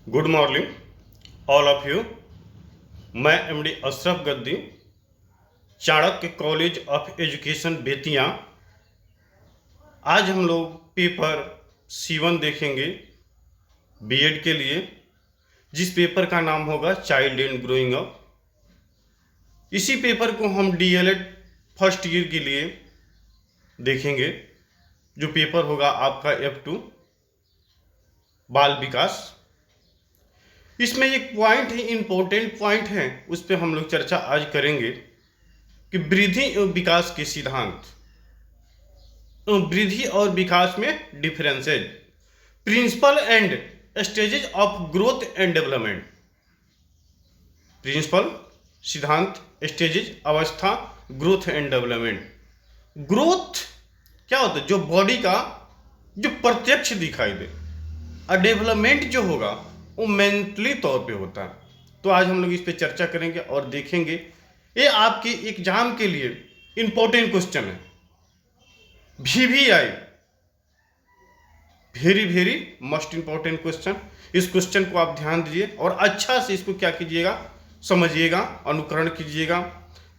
Good morning all of you. मैं MD Ashraf Gaddi, Chanakya college of education Bettiah. आज हम लोग पेपर C1 देखेंगे बीएड के लिए, जिस पेपर का नाम होगा चाइल्ड एंड ग्रोइंग अप। इसी पेपर को हम डीएलएड फर्स्ट ईयर के लिए देखेंगे, जो पेपर होगा आपका F2 बाल विकास। इसमें एक पॉइंट है, इंपॉर्टेंट पॉइंट है, उस पर हम लोग चर्चा आज करेंगे कि वृद्धि एवं विकास के सिद्धांत, वृद्धि और विकास में differences, principle and stages of growth and development. Principle सिद्धांत, स्टेजेज अवस्था, ग्रोथ एंड डेवलपमेंट। ग्रोथ क्या होता है? जो बॉडी का जो प्रत्यक्ष दिखाई दे, और डेवलपमेंट जो होगा वो मेंटली तौर पे होता है। तो आज हम लोग इस पे चर्चा करेंगे और देखेंगे। ये आपके एग्जाम के लिए इंपॉर्टेंट क्वेश्चन है, VVI, very very most important question. इस क्वेश्चन को आप ध्यान दीजिए और अच्छा से इसको क्या कीजिएगा, समझिएगा, अनुकरण कीजिएगा,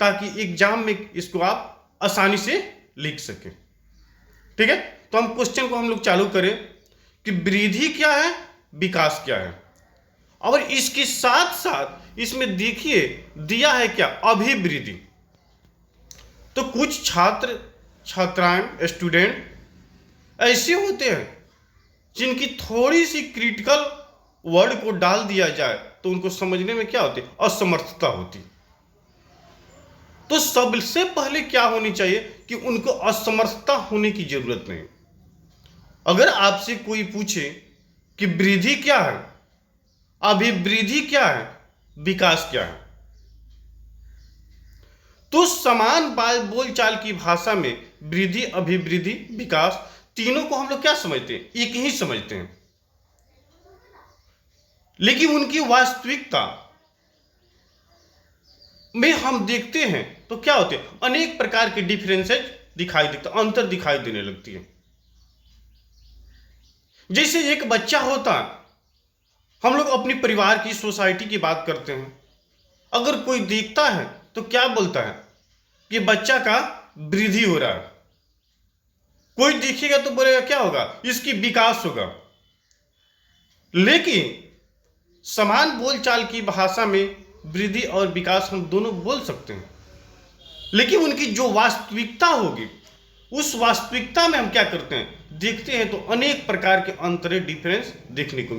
ताकि एग्जाम में इसको आप आसानी से लिख सकें। ठीक है, तो हम क्वेश्चन को हम लोग चालू करें कि वृद्धि क्या है, विकास क्या है, और इसके साथ साथ इसमें देखिए दिया है क्या, अभिवृद्धि। तो कुछ छात्र छात्राएं, स्टूडेंट ऐसे होते हैं जिनकी थोड़ी सी क्रिटिकल वर्ड को डाल दिया जाए तो उनको समझने में क्या होती है, असमर्थता होती। तो सबसे पहले क्या होनी चाहिए कि उनको असमर्थता होने की जरूरत नहीं। अगर आपसे कोई पूछे कि वृद्धि क्या है, अभिवृद्धि क्या है, विकास क्या है, तो समान बोलचाल की भाषा में वृद्धि, अभिवृद्धि, विकास तीनों को हम लोग क्या समझते हैं, एक ही समझते हैं। लेकिन उनकी वास्तविकता में हम देखते हैं तो क्या होते हैं, अनेक प्रकार के डिफरेंसेज दिखाई देते, अंतर दिखाई देने लगती है। जैसे एक बच्चा होता है, हम लोग अपनी परिवार की, सोसाइटी की बात करते हैं, अगर कोई देखता है तो क्या बोलता है कि बच्चा का वृद्धि हो रहा है। कोई देखेगा तो बोलेगा क्या होगा, इसकी विकास होगा। लेकिन समान बोलचाल की भाषा में वृद्धि और विकास हम दोनों बोल सकते हैं, लेकिन उनकी जो वास्तविकता होगी, उस वास्तविकता में हम क्या करते हैं, देखते हैं तो अनेक प्रकार के अंतरे, डिफरेंस देखने को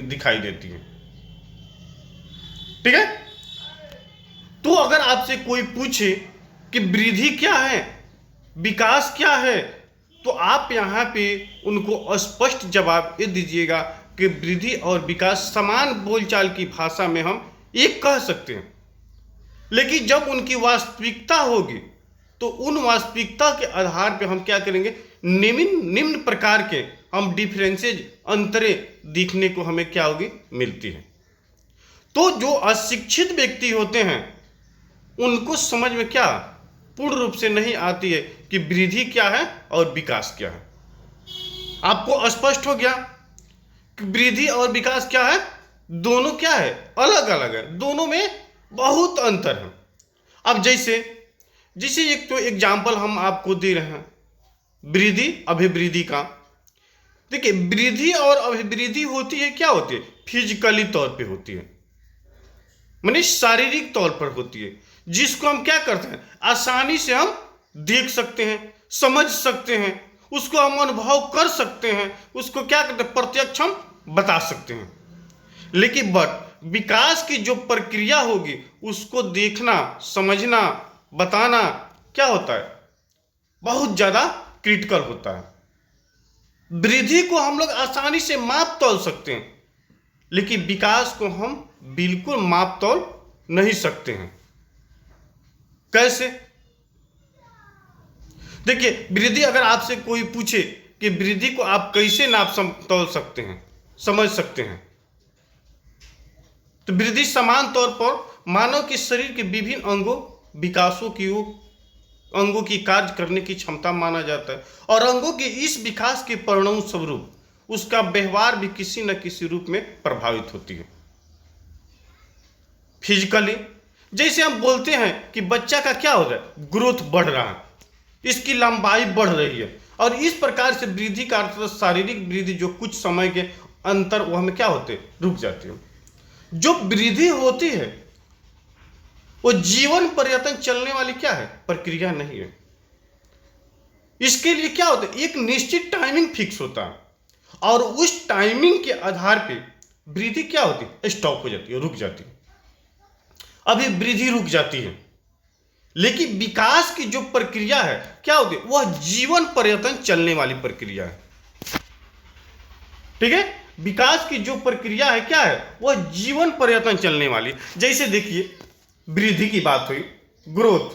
दिखाई देती है। ठीक है, तो अगर आपसे कोई पूछे कि वृद्धि क्या है, विकास क्या है, तो आप यहां पे उनको स्पष्ट जवाब ये दीजिएगा कि वृद्धि और विकास समान बोलचाल की भाषा में हम एक कह सकते हैं। लेकिन जब उनकी वास्तविकता होगी तो उन वास्तविकता के आधार पर हम क्या करेंगे, निम्न प्रकार के हम डिफरेंसेज, अंतरे दिखने को हमें क्या होगी, मिलती है। तो जो अशिक्षित व्यक्ति होते हैं उनको समझ में क्या पूर्ण रूप से नहीं आती है कि वृद्धि क्या है और विकास क्या है। आपको स्पष्ट हो गया कि वृद्धि और विकास क्या है, दोनों क्या है, अलग अलग है, दोनों में बहुत अंतर है। अब जैसे एक तो एग्जाम्पल हम आपको दे रहे हैं वृद्धि, अभिवृद्धि का। देखिए, वृद्धि और अभिवृद्धि होती है, क्या होती है, फिजिकली तौर पे होती है, माने शारीरिक तौर पर होती है, जिसको हम क्या करते हैं, आसानी से हम देख सकते हैं, समझ सकते हैं, उसको हम अनुभव कर सकते हैं, उसको क्या करते हैं, प्रत्यक्ष हम बता सकते हैं। लेकिन विकास की जो प्रक्रिया होगी उसको देखना, समझना, बताना क्या होता है, बहुत ज्यादा क्रिटिकल होता है। वृद्धि को हम लोग आसानी से माप तोल सकते हैं, लेकिन विकास को हम बिल्कुल माप तोल नहीं सकते हैं। कैसे? देखिए, वृद्धि अगर आपसे कोई पूछे कि वृद्धि को आप कैसे नाप तोल सकते हैं, समझ सकते हैं, तो वृद्धि समान तौर पर मानव के शरीर के विभिन्न अंगों की कार्य करने की क्षमता माना जाता है, और अंगों के इस विकास के परिणाम स्वरूप उसका व्यवहार भी किसी न किसी रूप में प्रभावित होती है। फिजिकली जैसे हम बोलते हैं कि बच्चा का क्या हो रहा है, ग्रोथ बढ़ रहा है, इसकी लंबाई बढ़ रही है, और इस प्रकार से वृद्धि का अर्थ शारीरिक वृद्धि जो कुछ समय के अंतर वो हमें क्या होते रुक जाती है। जो वृद्धि होती है वो जीवन पर्यंत चलने वाली क्या है प्रक्रिया नहीं है। इसके लिए क्या होता है, एक निश्चित टाइमिंग फिक्स होता है, और उस टाइमिंग के आधार पे वृद्धि क्या होती है, स्टॉप हो जाती है, रुक जाती है। अभी वृद्धि रुक जाती है, लेकिन विकास की जो प्रक्रिया है क्या होती है, वह जीवन पर्यंत चलने वाली प्रक्रिया है। ठीक है, विकास की जो प्रक्रिया है क्या है, वह जीवन पर्यंत चलने वाली। जैसे देखिए वृद्धि की बात हुई, ग्रोथ,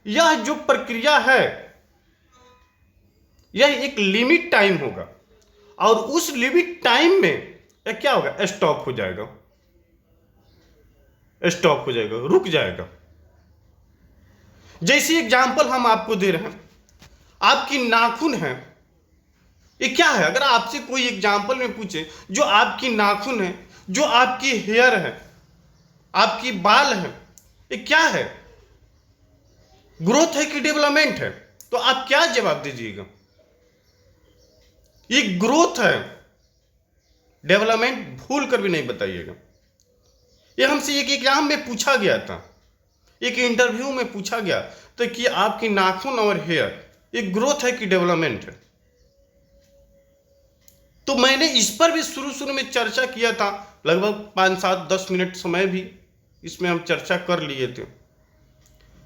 यह जो प्रक्रिया है यह एक लिमिट टाइम होगा, और उस लिमिट टाइम में यह क्या होगा, स्टॉप हो जाएगा, रुक जाएगा। जैसी एग्जाम्पल हम आपको दे रहे हैं, आपकी नाखून है, ये क्या है, अगर आपसे कोई एग्जाम्पल में पूछे जो आपकी नाखून है, जो आपकी हेयर है, आपकी बाल है, ये क्या है, ग्रोथ है कि डेवलपमेंट है, तो आप क्या जवाब दीजिएगा, ये ग्रोथ है, डेवलपमेंट भूल कर भी नहीं बताइएगा। ये हमसे एक एग्जाम में पूछा गया था, एक इंटरव्यू में पूछा गया तो कि आपकी नाखून और हेयर ये ग्रोथ है कि डेवलपमेंट है। तो मैंने इस पर भी शुरू में चर्चा किया था, लगभग 5-7-10 मिनट समय भी इसमें हम चर्चा कर लिए थे।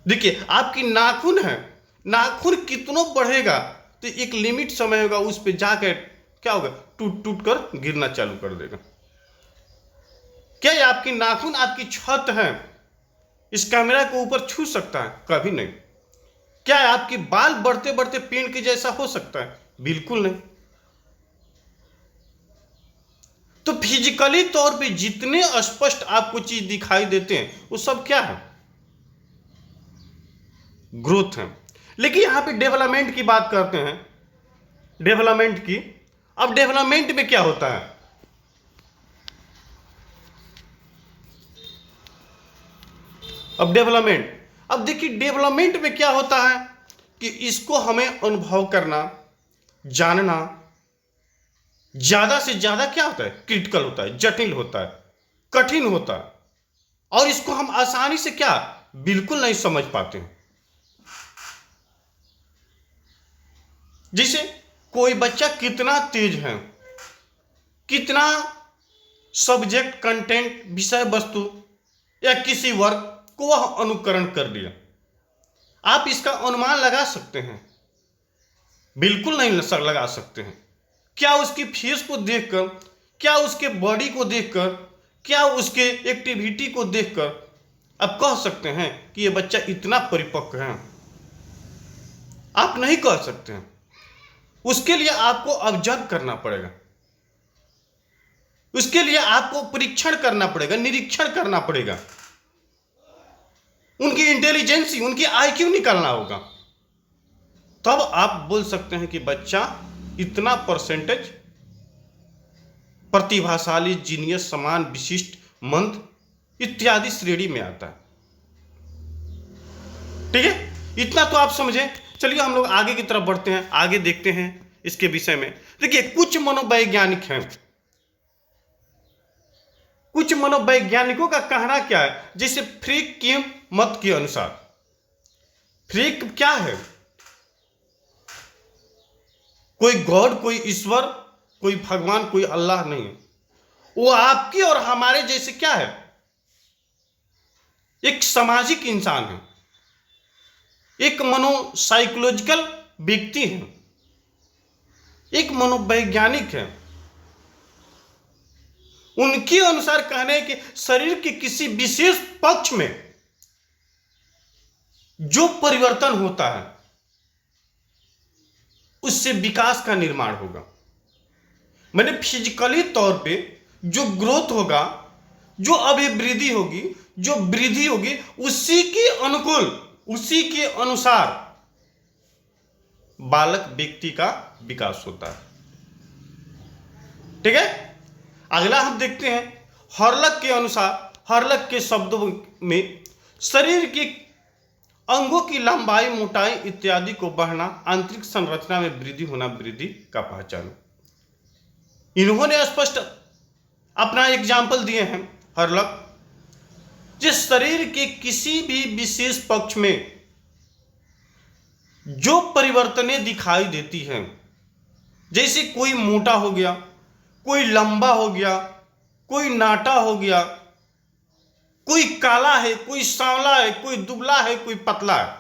देखिए आपकी नाखून है, नाखून कितना बढ़ेगा तो एक लिमिट समय होगा, उस पर जाकर क्या होगा, टूट टूट कर गिरना चालू कर देगा। क्या ये आपकी नाखून आपकी छत है, इस कैमरा के ऊपर छू सकता है, कभी नहीं। क्या आपकी बाल बढ़ते बढ़ते पेड़ के जैसा हो सकता है, बिल्कुल नहीं। तो फिजिकली तौर पे जितने स्पष्ट आपको चीज दिखाई देते हैं वो सब क्या है, ग्रोथ है। लेकिन यहां पे डेवलपमेंट की बात करते हैं, डेवलपमेंट की। अब डेवलपमेंट में क्या होता है, अब देखिए डेवलपमेंट में क्या होता है कि इसको हमें अनुभव करना, जानना ज्यादा से ज्यादा क्या होता है, क्रिटिकल होता है, जटिल होता है, कठिन होता है, और इसको हम आसानी से क्या बिल्कुल नहीं समझ पाते हैं। जैसे कोई बच्चा कितना तेज है, कितना सब्जेक्ट कंटेंट विषय वस्तु या किसी वर्ग को वह अनुकरण कर लिया, आप इसका अनुमान लगा सकते हैं, बिल्कुल नहीं लगा सकते हैं। क्या उसकी फेस को देखकर, क्या उसके बॉडी को देखकर, क्या उसके एक्टिविटी को देखकर आप कह सकते हैं कि यह बच्चा इतना परिपक्व है, आप नहीं कह सकते हैं। उसके लिए आपको ऑब्जर्व करना पड़ेगा, उसके लिए आपको परीक्षण करना पड़ेगा, निरीक्षण करना पड़ेगा, उनकी इंटेलिजेंसी, उनकी आईक्यू निकालना होगा, तब आप बोल सकते हैं कि बच्चा इतना परसेंटेज प्रतिभाशाली, जीनियस, समान, विशिष्ट, मंद इत्यादि श्रेणी में आता है। ठीक है, इतना तो आप समझे। चलिए हम लोग आगे की तरफ बढ़ते हैं, आगे देखते हैं इसके विषय में। देखिए कुछ मनोवैज्ञानिक हैं, कुछ मनोवैज्ञानिकों का कहना क्या है, जैसे फ्रीक के मत के अनुसार, फ्रीक क्या है, कोई गॉड, कोई ईश्वर, कोई भगवान, कोई अल्लाह नहीं है, वो आपके और हमारे जैसे क्या है, एक सामाजिक इंसान है, एक मनोसाइकोलॉजिकल व्यक्ति है, एक मनोवैज्ञानिक है। उनके अनुसार कहने कि शरीर के किसी विशेष पक्ष में जो परिवर्तन होता है उससे विकास का निर्माण होगा। मैंने फिजिकली तौर पे जो ग्रोथ होगा, जो अभिवृद्धि होगी, जो वृद्धि होगी, उसी के अनुकूल, उसी के अनुसार बालक व्यक्ति का विकास होता है। ठीक है, अगला हम देखते हैं हॉर्लक के अनुसार, हॉर्लक के शब्दों में शरीर के अंगों की लंबाई, मोटाई इत्यादि को बढ़ना, आंतरिक संरचना में वृद्धि होना वृद्धि का पहचान। इन्होंने स्पष्ट अपना एग्जाम्पल दिए हैं हॉर्लक, जिस शरीर के किसी भी विशेष पक्ष में जो परिवर्तनें दिखाई देती हैं, जैसे कोई मोटा हो गया, कोई लंबा हो गया, कोई नाटा हो गया, कोई काला है, कोई सांवला है, कोई दुबला है, कोई पतला है,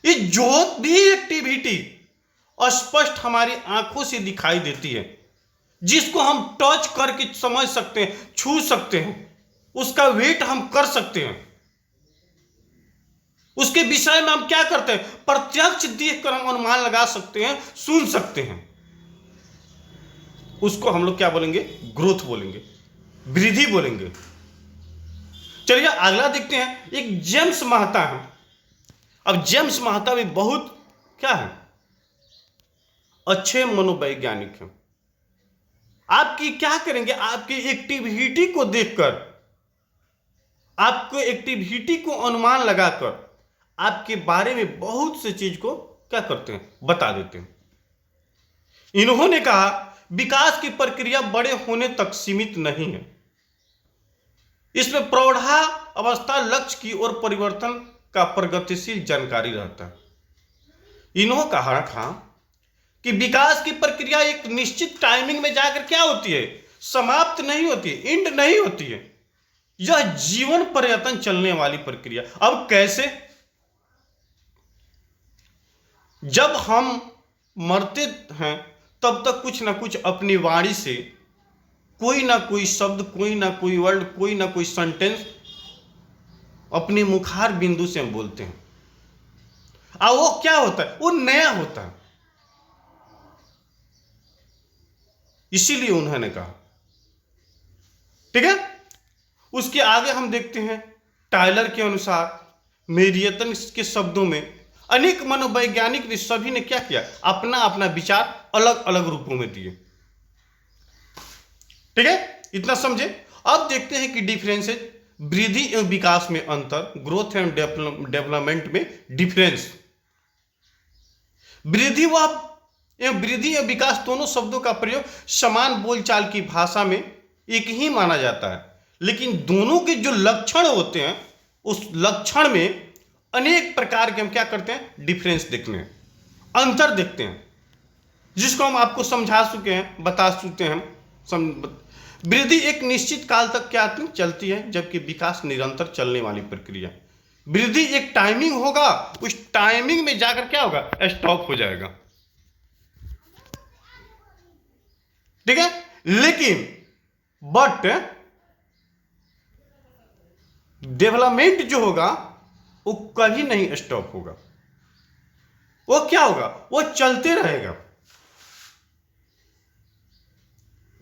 ये जो भी एक्टिविटी स्पष्ट हमारी आंखों से दिखाई देती है, जिसको हम टच करके समझ सकते हैं, छू सकते हैं, उसका वेट हम कर सकते हैं, उसके विषय में हम क्या करते हैं, प्रत्यक्ष देखकर हम अनुमान लगा सकते हैं, सुन सकते हैं, उसको हम लोग क्या बोलेंगे, ग्रोथ बोलेंगे, वृद्धि बोलेंगे। चलिए अगला देखते हैं, एक जेम्स महता है। अब जेम्स महता भी बहुत क्या है, अच्छे मनोवैज्ञानिक हैं। आपकी क्या करेंगे, आपकी एक्टिविटी को देखकर, आपको एक्टिविटी को अनुमान लगाकर आपके बारे में बहुत से चीज को क्या करते हैं, बता देते हैं। इन्होंने कहा विकास की प्रक्रिया बड़े होने तक सीमित नहीं है, इसमें प्रौढ़ा अवस्था लक्ष्य की ओर परिवर्तन का प्रगतिशील जानकारी रहता है। इन्होंने कहा कि विकास की प्रक्रिया एक निश्चित टाइमिंग में जाकर क्या होती है, समाप्त नहीं होती है, एंड नहीं होती है, यह जीवन पर्यटन चलने वाली प्रक्रिया। अब कैसे, जब हम मरते हैं तब तक कुछ ना कुछ अपनी वाणी से कोई ना कोई शब्द, कोई ना कोई वर्ड, कोई ना कोई सेंटेंस अपने मुखार बिंदु से हम बोलते हैं, और वो क्या होता है, वो नया होता है। इसीलिए उन्होंने कहा, ठीक है। उसके आगे हम देखते हैं टायलर के अनुसार, मेरियतन के शब्दों में, अनेक मनोवैज्ञानिक ने सभी ने क्या किया, अपना अपना विचार अलग अलग रूपों में दिए। ठीक है, इतना समझे। अब देखते हैं कि डिफरेंसेस, वृद्धि एवं विकास में अंतर, ग्रोथ एंड डेवलपमेंट में डिफरेंस। वृद्धि एवं विकास दोनों शब्दों का प्रयोग समान बोलचाल की भाषा में एक ही माना जाता है, लेकिन दोनों के जो लक्षण होते हैं, उस लक्षण में अनेक प्रकार के हम क्या करते हैं, डिफरेंस देखते हैं, अंतर देखते हैं, जिसको हम आपको समझा चुके हैं, बता चुके हैं। वृद्धि एक निश्चित काल तक क्या चलती है, जबकि विकास निरंतर चलने वाली प्रक्रिया। वृद्धि एक टाइमिंग होगा, उस टाइमिंग में जाकर क्या होगा, स्टॉप हो जाएगा। ठीक है, लेकिन बट डेवलपमेंट जो होगा वो कभी नहीं स्टॉप होगा, वो क्या होगा, वो चलते रहेगा।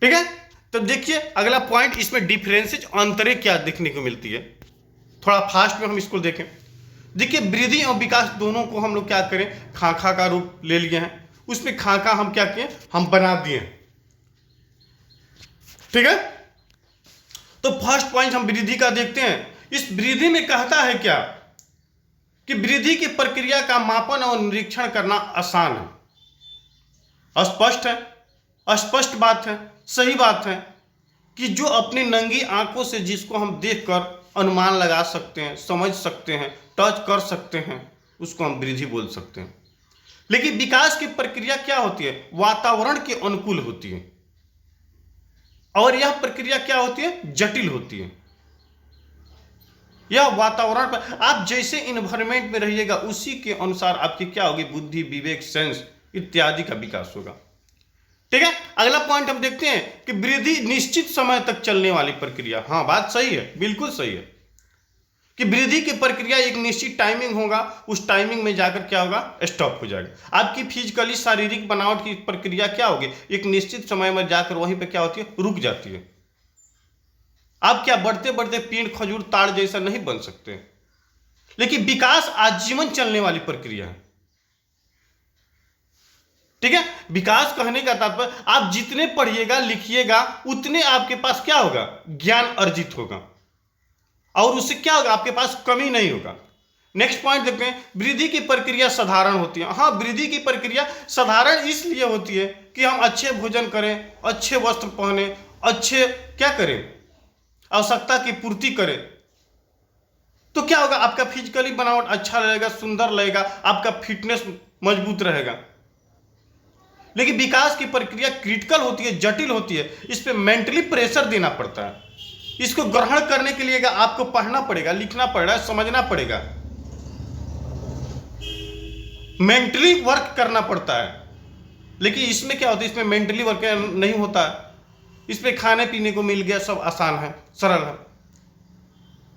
ठीक है, तो देखिए अगला पॉइंट, इसमें डिफरेंसेस, अंतरें क्या देखने को मिलती है। थोड़ा फास्ट में हम इसको देखें। देखिए वृद्धि और विकास दोनों को हम लोग क्या करें, खाका का रूप ले लिए हैं, उसमें खाका हम क्या किए, हम बना दिए। ठीक है, तो फर्स्ट पॉइंट हम वृद्धि का देखते हैं। इस वृद्धि में कहता है क्या कि वृद्धि की प्रक्रिया का मापन और निरीक्षण करना आसान है, स्पष्ट है, स्पष्ट बात है, सही बात है कि जो अपनी नंगी आंखों से जिसको हम देखकर अनुमान लगा सकते हैं, समझ सकते हैं, टच कर सकते हैं, उसको हम वृद्धि बोल सकते हैं। लेकिन विकास की प्रक्रिया क्या होती है, वातावरण के अनुकूल होती है, और यह प्रक्रिया क्या होती है, जटिल होती है। यह वातावरण पर आप जैसे इन्वायरमेंट में रहिएगा उसी के अनुसार आपकी क्या होगी, बुद्धि, विवेक, सेंस इत्यादि का विकास होगा। ठीक है, अगला पॉइंट हम देखते हैं कि वृद्धि निश्चित समय तक चलने वाली प्रक्रिया। हाँ, बात सही है, बिल्कुल सही है कि वृद्धि की प्रक्रिया एक निश्चित टाइमिंग होगा, उस टाइमिंग में जाकर क्या होगा, स्टॉप हो जाएगा। आपकी फिजिकली शारीरिक बनावट की प्रक्रिया क्या होगी, एक निश्चित समय में जाकर वहीं पे क्या होती है, रुक जाती है। आप क्या बढ़ते बढ़ते पेड़, खजूर, ताड़ जैसा नहीं बन सकते। लेकिन विकास आजीवन चलने वाली प्रक्रिया है। ठीक है, विकास कहने का तात्पर्य आप जितने पढ़िएगा लिखिएगा उतने आपके पास क्या होगा, ज्ञान अर्जित होगा, और उससे क्या होगा, आपके पास कमी नहीं होगा। नेक्स्ट पॉइंट देखते हैं, वृद्धि की प्रक्रिया साधारण होती है। हाँ, वृद्धि की प्रक्रिया साधारण इसलिए होती है कि हम अच्छे भोजन करें, अच्छे वस्त्र पहने, अच्छे क्या करें, आवश्यकता की पूर्ति करें, तो क्या होगा, आपका फिजिकली बनावट अच्छा रहेगा, सुंदर लगेगा, आपका फिटनेस मजबूत रहेगा। लेकिन विकास की प्रक्रिया क्रिटिकल होती है, जटिल होती है, इस पे मेंटली प्रेशर देना पड़ता है। इसको ग्रहण करने के लिए आपको पढ़ना पड़ेगा, लिखना पड़ेगा, समझना पड़ेगा, मेंटली वर्क करना पड़ता है। लेकिन इसमें क्या होता है, इसमें मेंटली वर्क नहीं होता है, इसमें खाने पीने को मिल गया, सब आसान है, सरल है।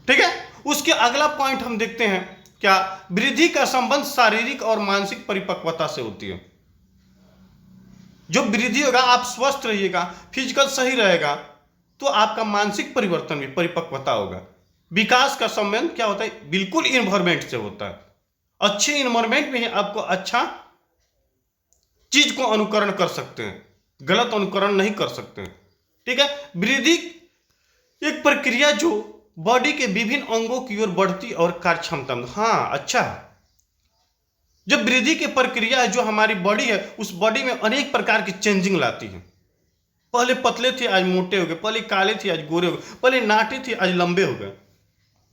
ठीक है, उसके अगला पॉइंट हम देखते हैं, क्या, वृद्धि का संबंध शारीरिक और मानसिक परिपक्वता से होती है। जो वृद्धि होगा, आप स्वस्थ रहिएगा, फिजिकल सही रहेगा, तो आपका मानसिक परिवर्तन भी, परिपक्वता होगा। विकास का संबंध क्या होता है, बिल्कुल इन्वायरमेंट से होता है। अच्छे इन्वायरमेंट में ही आपको अच्छा चीज को अनुकरण कर सकते हैं, गलत अनुकरण नहीं कर सकते हैं। ठीक है, वृद्धि एक प्रक्रिया जो बॉडी के विभिन्न अंगों की ओर बढ़ती और कार्यक्षमता। हाँ, अच्छा, जब वृद्धि की प्रक्रिया है, जो हमारी बॉडी है, उस बॉडी में अनेक प्रकार की चेंजिंग लाती है। पहले पतले थे, आज मोटे हो गए, पहले काले थे, आज गोरे हो गए, पहले नाटे थे, आज लंबे हो गए।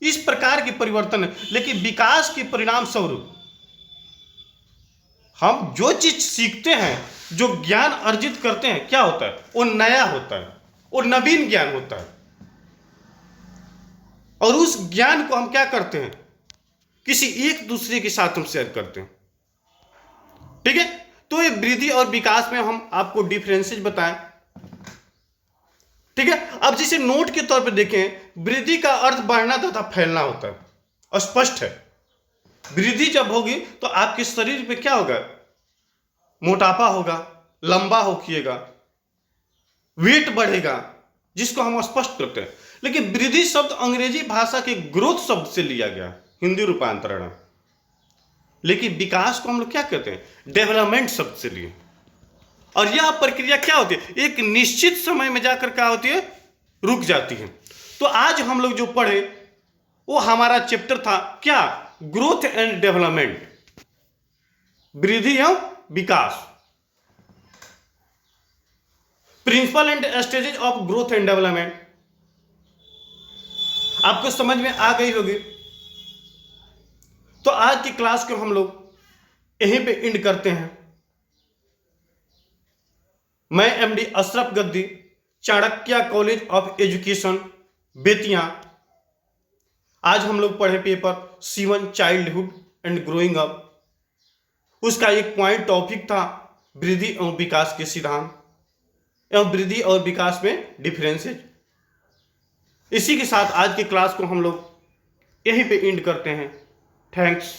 इस प्रकार की परिवर्तन है। लेकिन विकास के परिणाम स्वरूप हम जो चीज सीखते हैं, जो ज्ञान अर्जित करते हैं, क्या होता है, वो नया होता है, वो नवीन ज्ञान होता है, और उस ज्ञान को हम क्या करते हैं, किसी एक दूसरे के साथ हम शेयर करते हैं। ठीक है, तो ये वृद्धि और विकास में हम आपको डिफरेंसेस बताएं। ठीक है, अब जिसे नोट के तौर पे देखें, वृद्धि का अर्थ बढ़ना तथा फैलना होता है, स्पष्ट है। वृद्धि जब होगी तो आपके शरीर पे क्या होगा, मोटापा होगा, लंबा होगा, वेट बढ़ेगा, जिसको हम स्पष्ट करते हैं। लेकिन वृद्धि शब्द अंग्रेजी भाषा के ग्रोथ शब्द से लिया गया, हिंदी रूपांतरण है। लेकिन विकास को हम लोग क्या कहते हैं, डेवलपमेंट शब्द से लिए। और यह प्रक्रिया क्या होती है, एक निश्चित समय में जाकर क्या होती है, रुक जाती है। तो आज हम लोग जो पढ़े वो हमारा चैप्टर था क्या, ग्रोथ एंड डेवलपमेंट, वृद्धि एवं विकास, principle and stages of growth and development. आपको समझ में आ गई होगी। तो आज की क्लास को हम लोग यहीं पे एंड करते हैं। मैं MD Ashraf Gaddi, Chanakya college of education, Bettiah. आज हम लोग पढ़े paper C1 childhood and growing up. उसका एक पॉइंट टॉपिक था वृद्धि एवं विकास के सिद्धांत एवं वृद्धि और विकास में डिफरेंसेज। इसी के साथ आज की क्लास को हम लोग यहीं पे एंड करते हैं। थैंक्स।